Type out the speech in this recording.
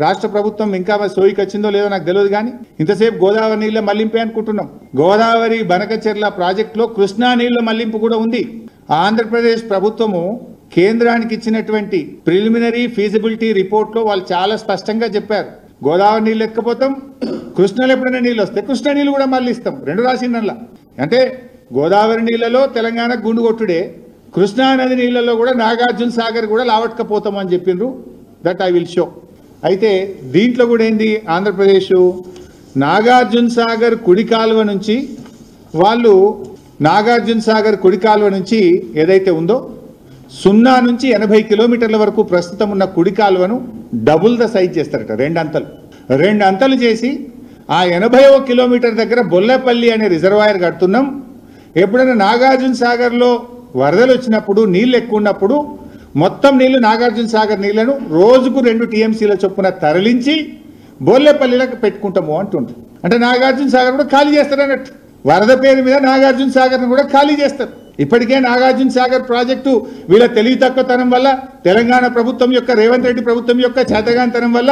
రాష్ట్ర ప్రభుత్వం ఇంకా సోయికి వచ్చిందో లేదో నాకు తెలియదు కానీ ఇంతసేపు గోదావరి నీళ్ళ మళ్లింపే అనుకుంటున్నాం. గోదావరి బనకచెర్ల ప్రాజెక్టులో కృష్ణా నీళ్ల మళ్లింపు కూడా ఉంది. ఆంధ్రప్రదేశ్ ప్రభుత్వము కేంద్రానికి ఇచ్చినటువంటి ప్రిలిమినరీ ఫీజిబిలిటీ రిపోర్ట్లో వాళ్ళు చాలా స్పష్టంగా చెప్పారు, గోదావరి నీళ్ళు ఎక్కపోతాం, కృష్ణలో ఎప్పుడైనా నీళ్ళు వస్తే కృష్ణా నీళ్ళు కూడా మళ్ళీ ఇస్తాం. రెండు రాసిందల్లా. అంటే గోదావరి నీళ్ళలో తెలంగాణ గుండు కొట్టుడే, కృష్ణా నది నీళ్ళలో కూడా నాగార్జున సాగర్ కూడా లావట్కపోతాం అని చెప్పిండ్రు. That I will show. అయితే దీంట్లో కూడా ఏంది, ఆంధ్రప్రదేశ్ నాగార్జున సాగర్ కుడి కాలువ నుంచి వాళ్ళు నాగార్జున సాగర్ కుడి కాలువ నుంచి ఏదైతే ఉందో 0 నుంచి 80 కిలోమీటర్ల వరకు ప్రస్తుతం ఉన్న కుడి కాలువను డబుల్ ద సైజ్ చేస్తారట. రెండు అంతలు చేసి ఆ 80వ కిలోమీటర్ దగ్గర బొల్లపల్లి అనే రిజర్వాయర్ కడుతున్నాం. ఎప్పుడైనా నాగార్జున సాగర్లో వరదలు వచ్చినప్పుడు నీళ్ళు ఎక్కువ ఉన్నప్పుడు మొత్తం నీళ్లు నాగార్జున సాగర్ నీళ్లను రోజుకు 2 టీఎంసీల చొప్పున తరలించి బొల్లపల్లిలకు పెట్టుకుంటాము అంటుంటారు. అంటే నాగార్జున సాగర్ కూడా ఖాళీ చేస్తారు అన్నట్టు. వరద పేరు మీద నాగార్జున సాగర్ను కూడా ఖాళీ చేస్తారు. ఇప్పటికే నాగార్జున సాగర్ ప్రాజెక్టు వీళ్ళ తెలివి తక్కువతనం వల్ల, తెలంగాణ ప్రభుత్వం యొక్క రేవంత్ రెడ్డి ప్రభుత్వం యొక్క చేతగానితనం వల్ల